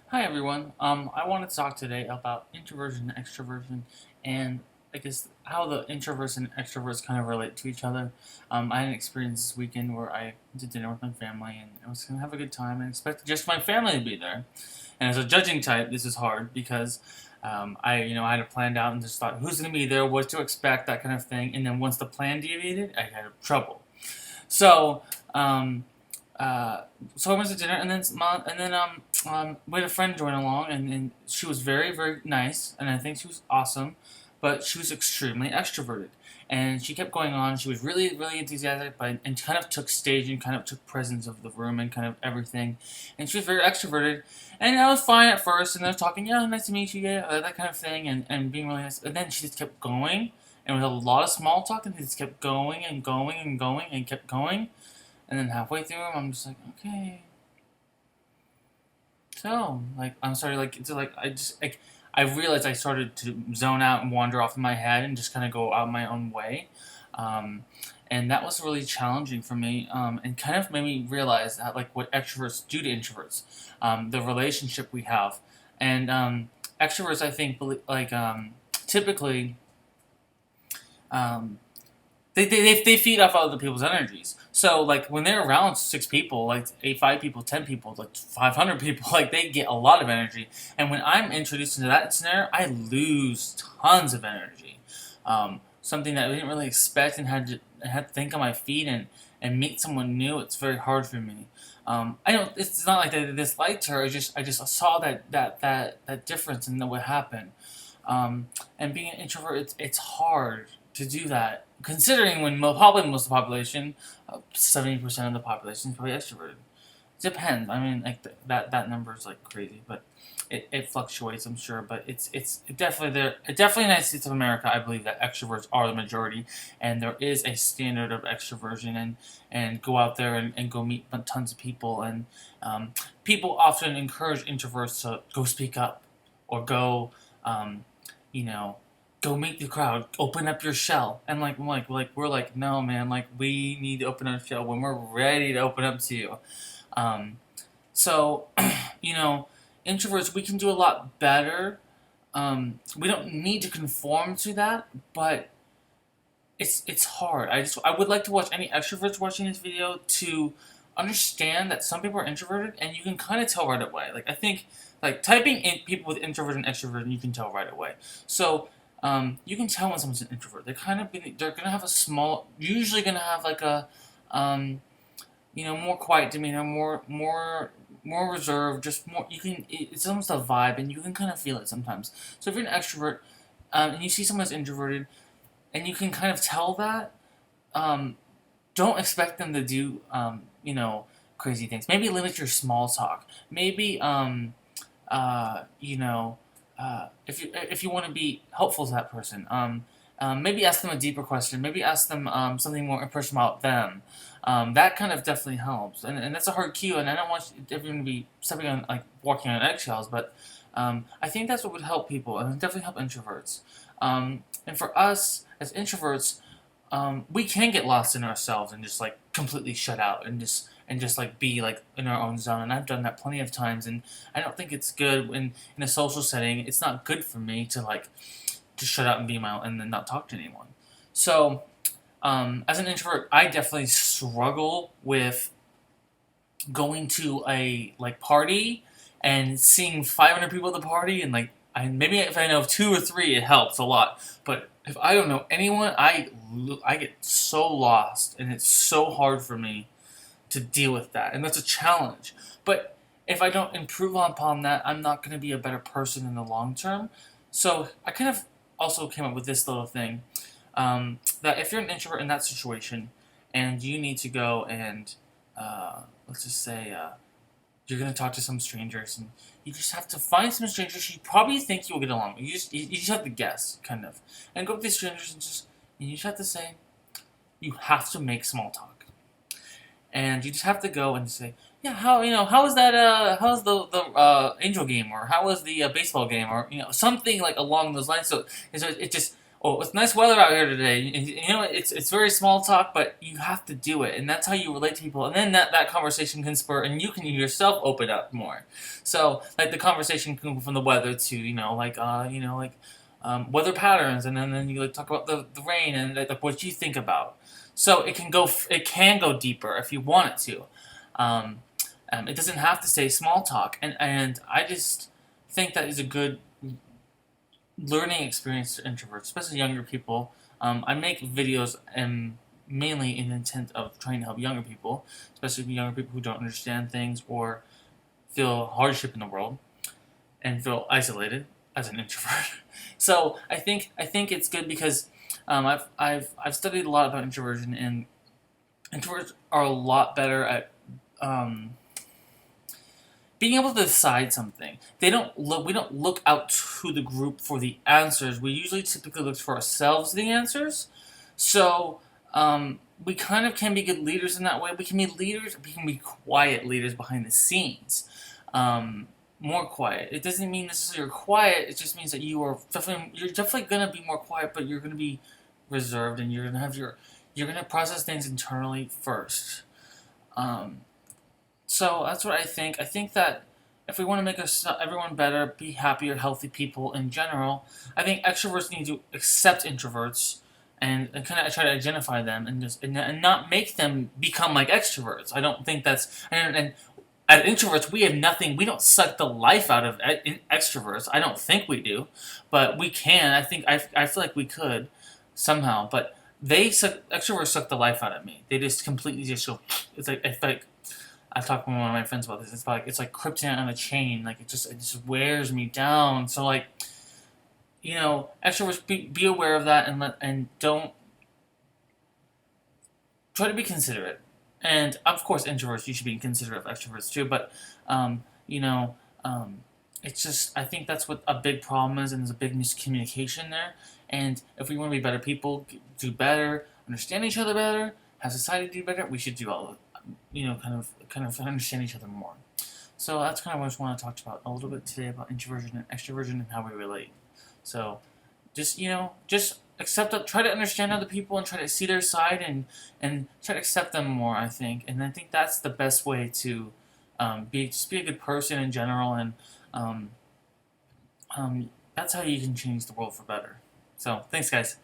Hi everyone. I want to talk today about introversion and extroversion, and I guess how the introverts and extroverts kind of relate to each other. I had an experience this weekend where I went to dinner with my family, and I was gonna have a good time, and expected just my family to be there. And as a judging type, this is hard because I had it planned out and just thought who's gonna be there, what to expect, that kind of thing. And then once the plan deviated, I had trouble. So. Um, uh, so I went to dinner, we had a friend join along, and she was very, very nice, and I think she was awesome, but she was extremely extroverted, and she kept going on. She was really, really enthusiastic, and kind of took stage and kind of took presence of the room and kind of everything, and she was very extroverted, and I was fine at first, and I was talking, yeah, nice to meet you, yeah, that kind of thing, and being really nice, and then she just kept going, and with a lot of small talk, and they just kept going and going and going and kept going. And then halfway through them, I'm just like, okay. So, like, I'm sorry, like, it's like, I realized I started to zone out and wander off in my head and just kind of go out my own way. Um, and that was really challenging for me, and kind of made me realize that, like, what extroverts do to introverts, the relationship we have. And, extroverts, I think, typically, um, they feed off other people's energies. So like when they're around 6 people, like 5 people, 10 people, like 500 people, like they get a lot of energy. And when I'm introduced into that scenario, I lose tons of energy. Something that I didn't really expect, and had to think on my feet and meet someone new. It's very hard for me. I don't. It's not like I disliked her. I just saw that difference in what happened. And being an introvert, it's hard to do that, considering when probably most of the population, 70% of the population is probably extroverted. It depends. I mean, like that number is like crazy, but it fluctuates, I'm sure. But it's definitely there. Definitely in the United States of America, I believe that extroverts are the majority, and there is a standard of extroversion, and go out there and go meet tons of people, and people often encourage introverts to go speak up or go. Um, you know, go meet the crowd, open up your shell. And we're like, no man, like we need to open up our shell when we're ready to open up to you. Um, so, you know, introverts, we can do a lot better. We don't need to conform to that, but it's hard. I would like to watch any extroverts watching this video to understand that some people are introverted, and you can kind of tell right away. Like I think, like typing in people with introvert and extrovert, and you can tell right away. So you can tell when someone's an introvert. They're gonna have a small, usually gonna have like a um, more quiet demeanor, more reserved, just more. It's almost a vibe, and you can kind of feel it sometimes. So if you're an extrovert, and you see someone that's introverted, and you can kind of tell that. Um, don't expect them to do crazy things. Maybe limit your small talk. Maybe if you want to be helpful to that person, maybe ask them a deeper question. Maybe ask them something more personal about them. That kind of definitely helps, and that's a hard cue. And I don't want everyone to be stepping on, like, walking on eggshells, but I think that's what would help people, and definitely help introverts. And for us as introverts, we can get lost in ourselves and just like completely shut out and just like be like in our own zone. And I've done that plenty of times, and I don't think it's good in a social setting. It's not good for me to like just shut out and be my own and then not talk to anyone. So as an introvert, I definitely struggle with going to a like party and seeing 500 people at the party, and like maybe if I know of 2 or 3, it helps a lot. But if I don't know anyone, I get so lost, and it's so hard for me to deal with that, and that's a challenge. But if I don't improve upon that, I'm not going to be a better person in the long term. So I kind of also came up with this little thing, that if you're an introvert in that situation, and you need to go and let's just say you're gonna talk to some strangers, and you just have to find some strangers you probably think you'll get along with. You just have to guess, kind of, and go up to these strangers, and you just have to say, you have to make small talk, and you just have to go and say, yeah, how was that how's the angel game, or how was the baseball game, or something like along those lines. So it just Oh, it's nice weather out here today. You know, it's very small talk, but you have to do it, and that's how you relate to people. And then that conversation can spur, and you can yourself open up more. So, like the conversation can go from the weather to weather patterns, and then you like talk about the rain and like what you think about. So it can go deeper if you want it to. Um, it doesn't have to stay small talk, and I just think that is a good learning experience to introverts, especially younger people. I make videos mainly in the intent of trying to help younger people, especially younger people who don't understand things or feel hardship in the world and feel isolated as an introvert. So I think it's good because I've studied a lot about introversion, and introverts are a lot better at um, being able to decide something. We don't look out to the group for the answers. We usually typically look for ourselves the answers. So we kind of can be good leaders in that way. We can be leaders. We can be quiet leaders behind the scenes. More quiet. It doesn't mean necessarily you're quiet. It just means that you're definitely gonna be more quiet, but you're gonna be reserved, and you're gonna process things internally first. Um, so that's what I think. I think that if we want to make everyone better, be happier, healthy people in general, I think extroverts need to accept introverts and kind of try to identify them and not make them become like extroverts. I don't think that's and as introverts we have nothing. We don't suck the life out of extroverts. I don't think we do, but we can. I feel like we could somehow, but. Extroverts suck the life out of me. They just completely just go. It's like I feel like I've talked with one of my friends about this. It's like kryptonite on a chain. Like it just wears me down. So like extroverts be aware of that and don't try to be considerate. And of course, introverts you should be considerate of extroverts too. But um, you know it's just I think that's what a big problem is, and there's a big miscommunication there. And if we want to be better people, do better, understand each other better, have society do better, we should do all of kind of understand each other more. So that's kind of what I just want to talk about a little bit today about introversion and extroversion and how we relate. So just accept that, try to understand other people and try to see their side and try to accept them more. I think, and I think that's the best way to be a good person in general, and um, that's how you can change the world for better. So thanks, guys.